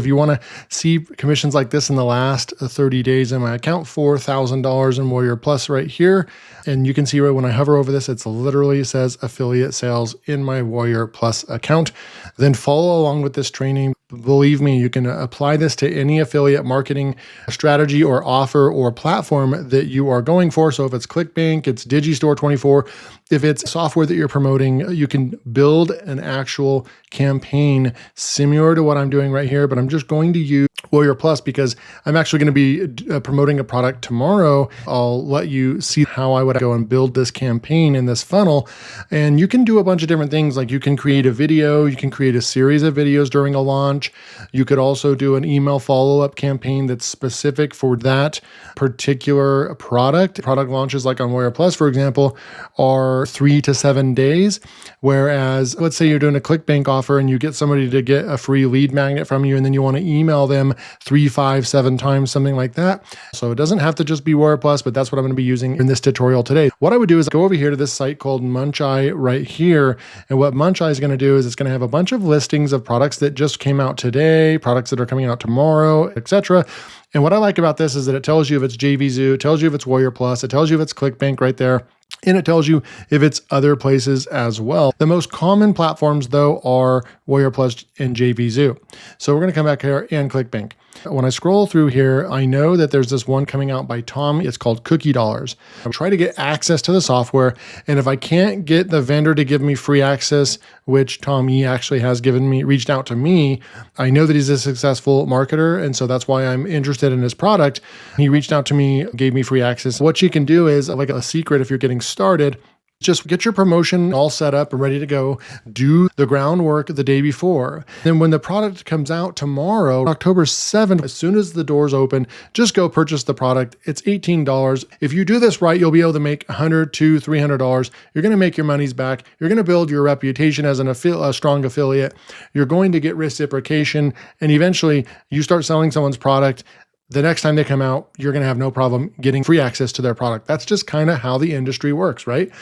If you want to see commissions like this in the last 30 days in my account, $4,000 in Warrior Plus right here. And you can see right when I hover over this, it's literally says affiliate sales in my Warrior Plus account. Then follow along with this training. Believe me, you can apply this to any affiliate marketing strategy or offer or platform that you are going for. So if it's ClickBank, it's Digistore24, if it's software that you're promoting, you can build an actual campaign similar to what I'm doing right here, but I'm just going to use Warrior Plus because I'm actually going to be promoting a product tomorrow. I'll let you see how I would go and build this campaign in this funnel. And you can do a bunch of different things. Like you can create a video, you can create a series of videos during a launch. You could also do an email follow-up campaign that's specific for that particular product. Product launches like on Warrior Plus, for example, are 3 to 7 days. Whereas let's say you're doing a ClickBank offer and you get somebody to get a free lead magnet from you and then you want to email them 3, 5, 7 times, something like that. So it doesn't have to just be Warrior Plus, but that's what I'm going to be using in this tutorial today. What I would do is go over here to this site called Muncheye right here. And what Muncheye is going to do is it's going to have a bunch of listings of products that just came out today, products that are coming out tomorrow, etc. And what I like about this is that it tells you if it's JVZoo, it tells you if it's Warrior Plus, it tells you if it's ClickBank right there. And it tells you if it's other places as well. The most common platforms, though, are Warrior Plus and JVZoo. So we're going to come back here and ClickBank. When I scroll through here, I know that there's this one coming out by Tom. It's called Cookie Dollars. I try to get access to the software. And if I can't get the vendor to give me free access, which Tom E actually has reached out to me, I know that he's a successful marketer. And so that's why I'm interested in his product. He reached out to me, gave me free access. What you can do is, like a secret if you're getting started, just get your promotion all set up and ready to go. Do the groundwork the day before. Then when the product comes out tomorrow, October 7th, as soon as the doors open, just go purchase the product. It's $18. If you do this right, you'll be able to make $100 to $300. You're going to make your monies back. You're going to build your reputation as a strong affiliate. You're going to get reciprocation. And eventually you start selling someone's product. The next time they come out, you're going to have no problem getting free access to their product. That's just kind of how the industry works, right?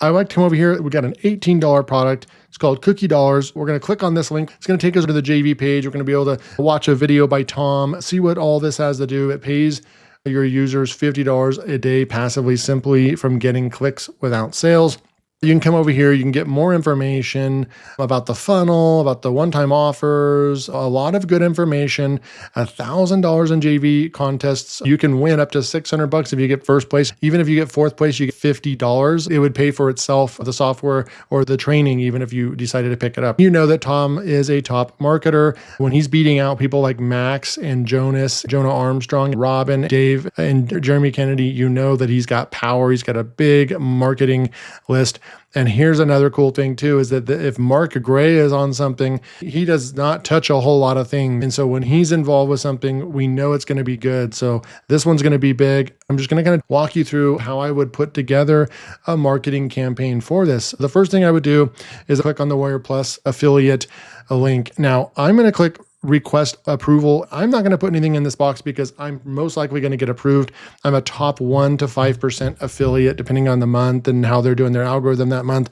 I like to come over here. We got an $18 product. It's called Cookie Dollars. We're going to click on this link. It's going to take us to the JV page. We're going to be able to watch a video by Tom, see what all this has to do. It pays your users $50 a day passively, simply from getting clicks without sales. You can come over here, you can get more information about the funnel, about the one-time offers, a lot of good information, $1,000 in JV contests. You can win up to $600 if you get first place. Even if you get fourth place, you get $50. It would pay for itself, the software or the training, even if you decided to pick it up. You know that Tom is a top marketer. When he's beating out people like Max and Jonas, Jonah Armstrong, Robin, Dave, and Jeremy Kennedy, you know that he's got power. He's got a big marketing list. And here's another cool thing too, is that if Mark Gray is on something, he does not touch a whole lot of things. And so when he's involved with something, we know it's going to be good. So this one's going to be big. I'm just going to kind of walk you through how I would put together a marketing campaign for this. The first thing I would do is click on the Warrior Plus affiliate link. Now I'm going to click request approval. I'm not going to put anything in this box because I'm most likely going to get approved. I'm a top 1 to 5% affiliate, depending on the month and how they're doing their algorithm that month.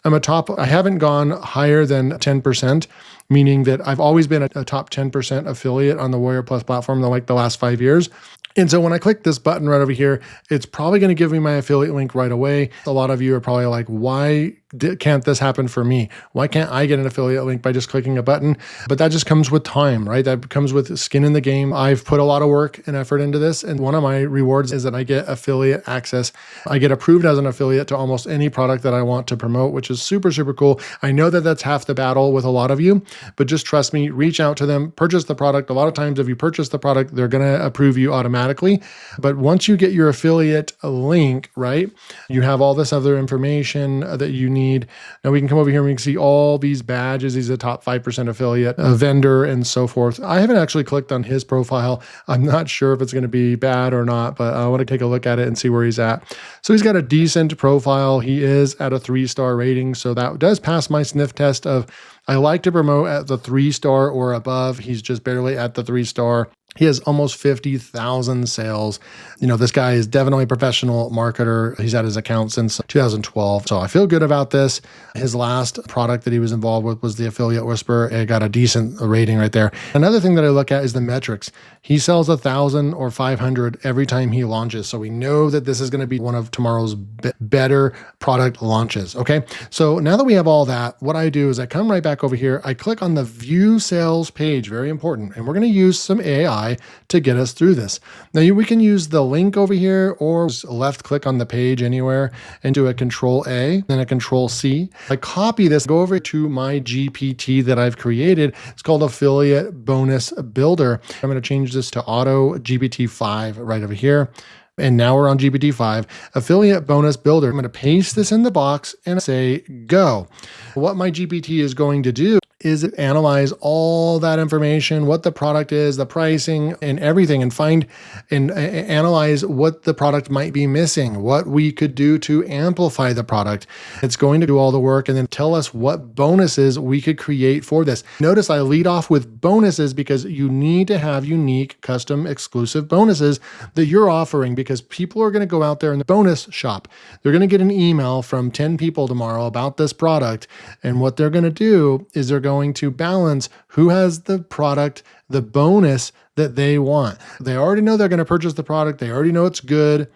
I haven't gone higher than 10%, meaning that I've always been a top 10% affiliate on the Warrior Plus platform in like the last 5 years. And so when I click this button right over here, it's probably going to give me my affiliate link right away. A lot of you are probably like, why can't this happen for me? Why can't I get an affiliate link by just clicking a button? But that just comes with time, right? That comes with skin in the game. I've put a lot of work and effort into this. And one of my rewards is that I get affiliate access. I get approved as an affiliate to almost any product that I want to promote, which is super, super cool. I know that that's half the battle with a lot of you, but just trust me, reach out to them, purchase the product. A lot of times if you purchase the product, they're going to approve you automatically. But once you get your affiliate link, right, you have all this other information that you need. Now we can come over here and we can see all these badges. He's a top 5% affiliate, a vendor, and so forth. I haven't actually clicked on his profile. I'm not sure if it's going to be bad or not, but I want to take a look at it and see where he's at. So he's got a decent profile. He is at a 3-star rating. So that does pass my sniff test of I like to promote at the 3-star or above. He's just barely at the 3-star. He has almost 50,000 sales. This guy is definitely a professional marketer. He's had his account since 2012. So I feel good about this. His last product that he was involved with was the Affiliate Whisperer. It got a decent rating right there. Another thing that I look at is the metrics. He sells 1,000 or 500 every time he launches. So we know that this is going to be one of tomorrow's better product launches. Okay. So now that we have all that, what I do is I come right back over here. I click on the view sales page, very important. And we're going to use some AI to get us through this. Now we can use the link over here or left click on the page anywhere and do a Control A, then a Control C. I copy this, go over to my GPT that I've created. It's called Affiliate Bonus Builder. I'm going to change this to Auto GPT-5 right over here. And now we're on GPT-5, Affiliate Bonus Builder. I'm going to paste this in the box and say, go. What my GPT is going to do is analyze all that information, what the product is, the pricing and everything, and find and analyze what the product might be missing, what we could do to amplify the product. It's going to do all the work and then tell us what bonuses we could create for this. Notice I lead off with bonuses because you need to have unique, custom, exclusive bonuses that you're offering, because people are going to go out there in the bonus shop. They're going to get an email from 10 people tomorrow about this product. And what they're going to do is they're going to balance who has the product, the bonus that they want. They already know they're going to purchase the product. They already know it's good,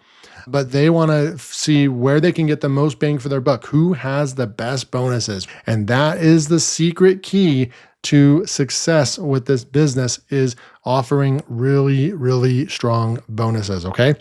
but they want to see where they can get the most bang for their buck. Who has the best bonuses? And that is the secret key to success with this business, is offering really, really strong bonuses. Okay.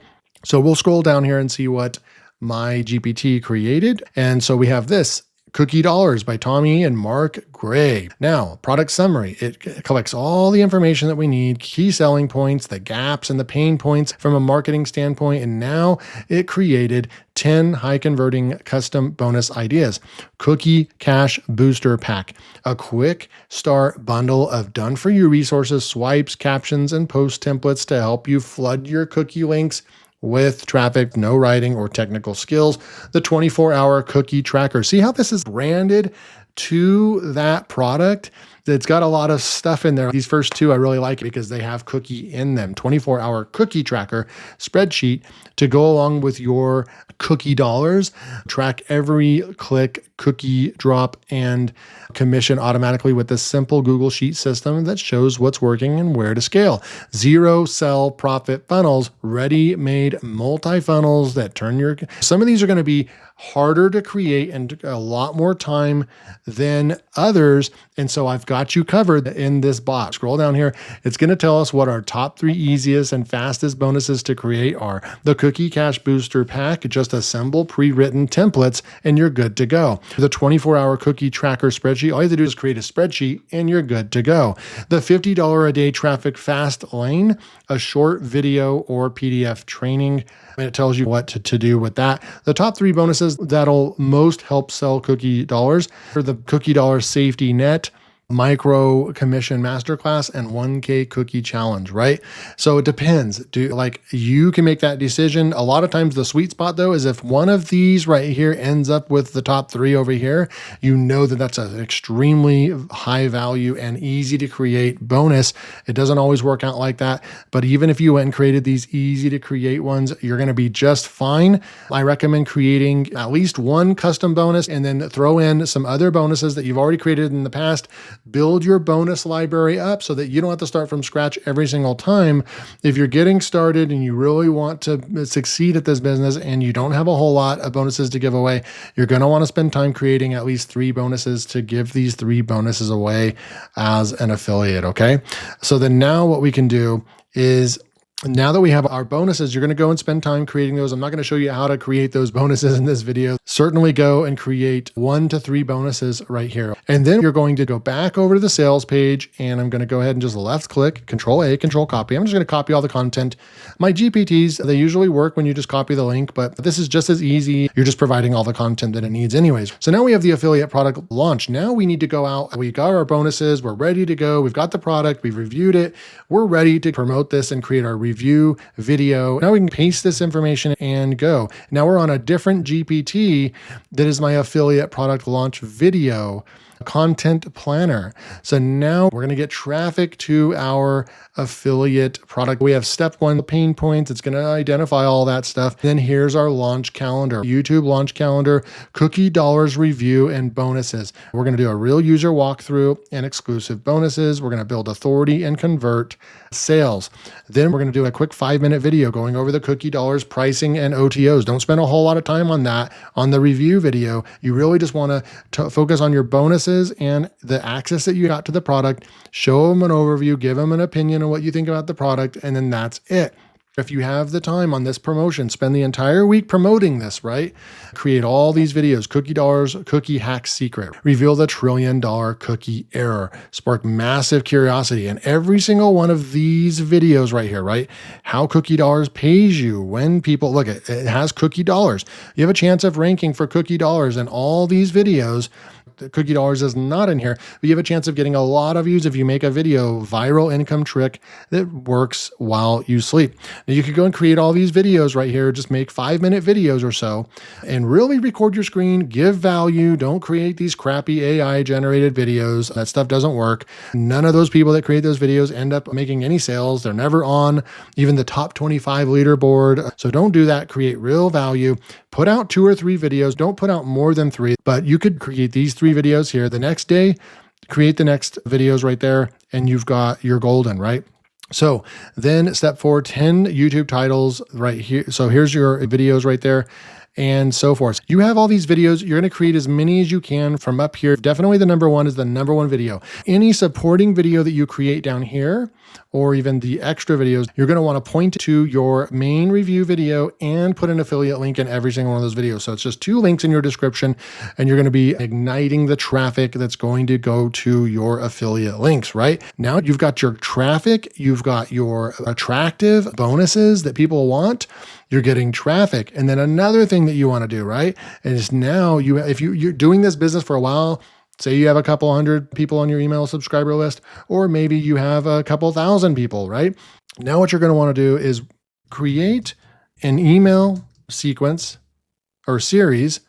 So we'll scroll down here and see what my GPT created. And so we have this Cookie Dollars by Tommy and Mark Gray. Now, product summary. It collects all the information that we need, key selling points, the gaps and the pain points from a marketing standpoint. And now it created 10 high converting custom bonus ideas. Cookie Cash Booster Pack, a quick start bundle of done for you resources, swipes, captions, and post templates to help you flood your cookie links with traffic, no writing or technical skills. The 24-hour cookie tracker. See how this is branded to that product? It's got a lot of stuff in there. These first two, I really like it because they have cookie in them. 24-hour cookie tracker spreadsheet to go along with your cookie dollars. Track every click, cookie drop, and commission automatically with this simple Google Sheet system that shows what's working and where to scale. Zero sell profit funnels, ready-made multi-funnels that turn your... Some of these are going to be harder to create and a lot more time than others. And so I've got you covered in this box. Scroll down here. It's going to tell us what our top 3 easiest and fastest bonuses to create are. The Cookie Cash Booster Pack, just assemble pre-written templates and you're good to go. The 24-hour cookie tracker spreadsheet, all you have to do is create a spreadsheet and you're good to go. The $50 a day traffic fast lane, a short video or PDF training. And it tells you what to do with that. The top 3 bonuses that'll most help sell Cookie Dollars are the Cookie Dollars Safety Net, Micro Commission Masterclass, and 1K Cookie Challenge, right? So it depends. You can make that decision. A lot of times the sweet spot though is if one of these right here ends up with the top 3 over here, you know that that's an extremely high value and easy to create bonus. It doesn't always work out like that, but even if you went and created these easy to create ones, you're going to be just fine. I recommend creating at least one custom bonus and then throw in some other bonuses that you've already created in the past. Build your bonus library up so that you don't have to start from scratch every single time. If you're getting started and you really want to succeed at this business and you don't have a whole lot of bonuses to give away, you're going to want to spend time creating at least 3 bonuses to give these 3 bonuses away as an affiliate. Okay. So then now what we can do is, now that we have our bonuses, you're going to go and spend time creating those. I'm not going to show you how to create those bonuses in this video. Certainly go and create 1 to 3 bonuses right here. And then you're going to go back over to the sales page, and I'm going to go ahead and just left click, Control A, Control Copy. I'm just going to copy all the content. My GPTs, they usually work when you just copy the link, but this is just as easy. You're just providing all the content that it needs anyways. So now we have the affiliate product launch. Now we need to go out. We got our bonuses. We're ready to go. We've got the product. We've reviewed it. We're ready to promote this and create our review video. Now we can paste this information and go. Now we're on a different GPT that is my affiliate product launch video. content planner. So now we're going to get traffic to our affiliate product. We have step 1 pain points. It's going to identify all that stuff. Then here's our launch calendar, YouTube launch calendar, cookie dollars review, and bonuses. We're going to do a real user walkthrough and exclusive bonuses. We're going to build authority and convert sales. Then we're going to do a quick 5-minute video going over the cookie dollars pricing and OTOs. Don't spend a whole lot of time on that on the review video. You really just want to focus on your bonuses and the access that you got to the product. Show them an overview, give them an opinion on what you think about the product, and then that's it. If you have the time on this promotion, spend the entire week promoting this, right? Create all these videos, cookie dollars, cookie hack secret, reveal the $1 trillion cookie error, spark massive curiosity. And every single one of these videos right here, right? How cookie dollars pays you when people look at it has cookie dollars. You have a chance of ranking for cookie dollars in all these videos. Cookie dollars is not in here, but you have a chance of getting a lot of views if you make a video viral income trick that works while you sleep. Now you could go and create all these videos right here. Just make 5-minute videos or so and really record your screen, give value. Don't create these crappy AI generated videos. That stuff doesn't work. None of those people that create those videos end up making any sales. They're never on even the top 25 leaderboard. So don't do that. Create real value. Put out 2 or 3 videos. Don't put out more than 3, but you could create these 3 videos here. The next day, create the next videos right there, and you've got your golden, right? So then step 4, 10 YouTube titles right here. So here's your videos right there, and so forth. You have all these videos. You're going to create as many as you can from up here. Definitely the number 1 is the number 1 video. Any supporting video that you create down here, or even the extra videos, you're going to want to point to your main review video and put an affiliate link in every single one of those videos. So it's just 2 links in your description, and you're going to be igniting the traffic that's going to go to your affiliate links, right? Now you've got your traffic, you've got your attractive bonuses that people want. You're getting traffic. And then another thing that you want to do, right? Is now if you're doing this business for a while, say you have a couple hundred people on your email subscriber list, or maybe you have a couple thousand people, right? Now what you're going to want to do is create an email sequence or series,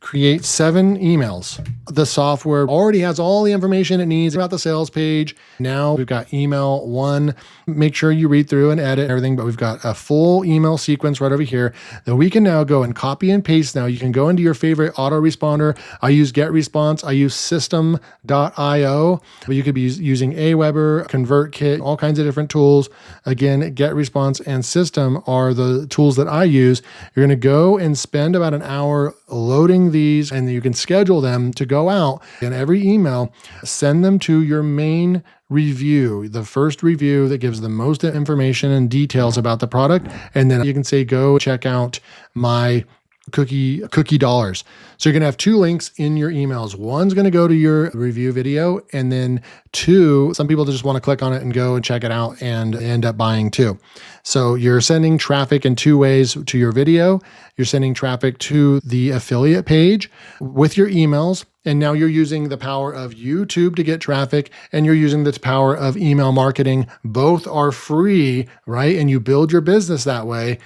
create 7 emails. The software already has all the information it needs about the sales page. Now we've got email 1. Make sure you read through and edit everything, but we've got a full email sequence right over here that we can now go and copy and paste. Now you can go into your favorite autoresponder. I use GetResponse. I use System.io, but you could be using Aweber, ConvertKit, all kinds of different tools. Again, GetResponse and System are the tools that I use. You're going to go and spend about an hour loading these, and you can schedule them to go out in every email. Send them to your main review, the first review that gives the most information and details about the product. And then you can say, go check out my cookie dollars. So you're going to have 2 links in your emails. One's going to go to your review video, and then 2, some people just want to click on it and go and check it out and end up buying too. So you're sending traffic in 2 ways to your video. You're sending traffic to the affiliate page with your emails. And now you're using the power of YouTube to get traffic, and you're using the power of email marketing. Both are free, right? And you build your business that way.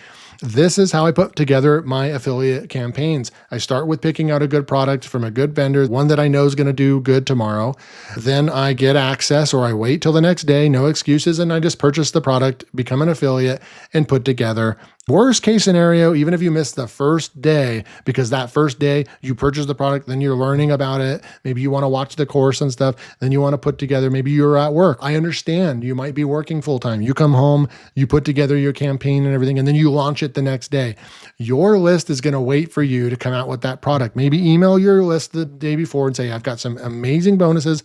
This is how I put together my affiliate campaigns. I start with picking out a good product from a good vendor, one that I know is going to do good tomorrow. Then I get access, or I wait till the next day, no excuses, and I just purchase the product, become an affiliate, and put together. Worst case scenario, even if you miss the first day, because that first day you purchase the product, then you're learning about it. Maybe you want to watch the course and stuff. Then you want to put together, maybe you're at work. I understand you might be working full time. You come home, you put together your campaign and everything, and then you launch it the next day. Your list is going to wait for you to come out with that product. Maybe email your list the day before and say, I've got some amazing bonuses.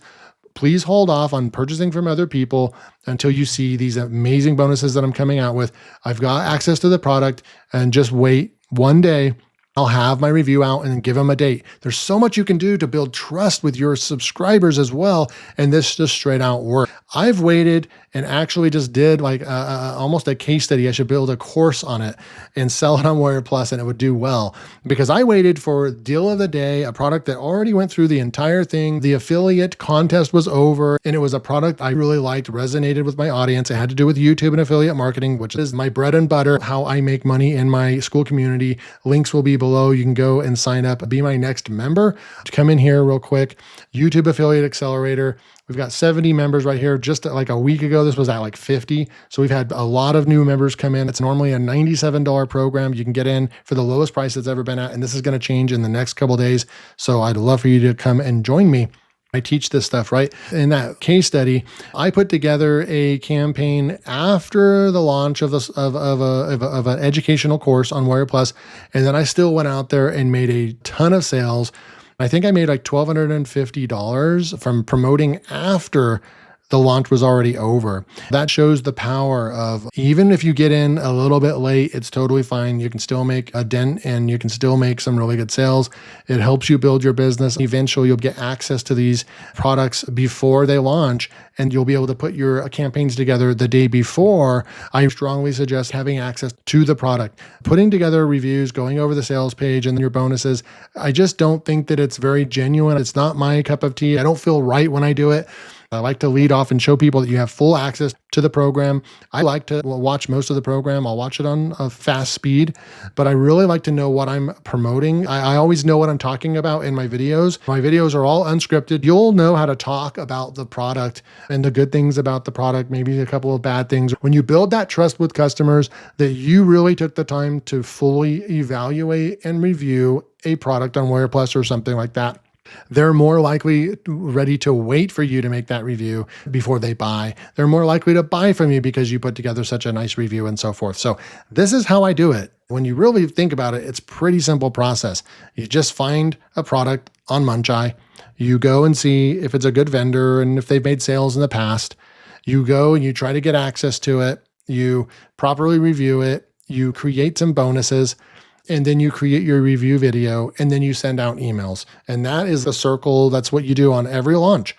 Please hold off on purchasing from other people until you see these amazing bonuses that I'm coming out with. I've got access to the product, and just wait one day. I'll have my review out and give them a date. There's so much you can do to build trust with your subscribers as well. And this just straight out work. I've waited and actually just did like almost a case study. I should build a course on it and sell it on Warrior Plus, and it would do well, because I waited for deal of the day, a product that already went through the entire thing. The affiliate contest was over, and it was a product I really liked, resonated with my audience. It had to do with YouTube and affiliate marketing, which is my bread and butter, how I make money in my school community. Links will be below below. You can go and sign up, be my next member. To come in here real quick, YouTube Affiliate Accelerator. We've got 70 members right here. Just like a week ago, this was at like 50. So we've had a lot of new members come in. It's normally a $97 program. You can get in for the lowest price it's ever been at. And this is going to change in the next couple of days. So I'd love for you to come and join me. I teach this stuff, right? In that case study, I put together a campaign after the launch of this of an educational course on Warrior Plus, and then I still went out there and made a ton of sales. I think I made like $1,250 from promoting after the launch was already over. That shows the power of, even if you get in a little bit late, it's totally fine. You can still make a dent and you can still make some really good sales. It helps you build your business. Eventually, you'll get access to these products before they launch, and you'll be able to put your campaigns together the day before. I strongly suggest having access to the product, putting together reviews, going over the sales page and your bonuses. I just don't think that it's very genuine. It's not my cup of tea. I don't feel right when I do it. I like to lead off and show people that you have full access to the program. I like to watch most of the program. I'll watch it on a fast speed, but I really like to know what I'm promoting. I always know what I'm talking about in my videos. My videos are all unscripted. You'll know how to talk about the product and the good things about the product, maybe a couple of bad things. When you build that trust with customers that you really took the time to fully evaluate and review a product on Warrior Plus or something like that, they're more likely ready to wait for you to make that review before they buy. They're more likely to buy from you because you put together such a nice review and so forth. So this is how I do it. When you really think about it, it's a pretty simple process. You just find a product on Muncheye. You go and see if it's a good vendor and if they've made sales in the past. You go and you try to get access to it. You properly review it. You create some bonuses. And then you create your review video, and then you send out emails. And that is the circle. That's what you do on every launch.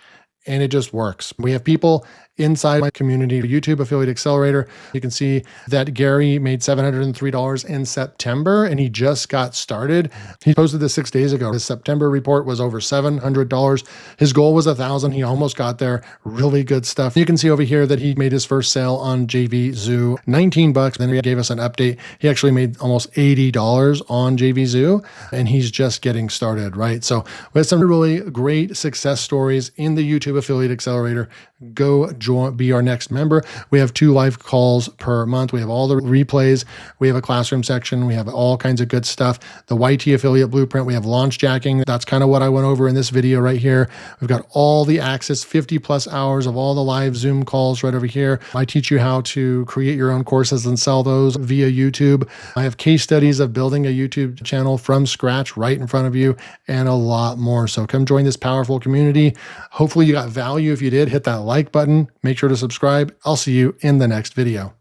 And it just works. We have people inside my community, YouTube Affiliate Accelerator. You can see that Gary made $703 in September, and he just got started. He posted this 6 days ago. His September report was over $700. His goal was $1,000. He almost got there. Really good stuff. You can see over here that he made his first sale on JVZoo, $19. Then he gave us an update. He actually made almost $80 on JVZoo, and he's just getting started, right? So we have some really great success stories in the YouTube Affiliate Accelerator. Go join, be our next member. We have 2 live calls per month. We have all the replays. We have a classroom section. We have all kinds of good stuff. The YT Affiliate Blueprint. We have launch jacking. That's kind of what I went over in this video right here. We've got all the access, 50 plus hours of all the live Zoom calls right over here. I teach you how to create your own courses and sell those via YouTube. I have case studies of building a YouTube channel from scratch right in front of you, and a lot more. So come join this powerful community. Hopefully you got value. If you did, hit that like button. Make sure to subscribe. I'll see you in the next video.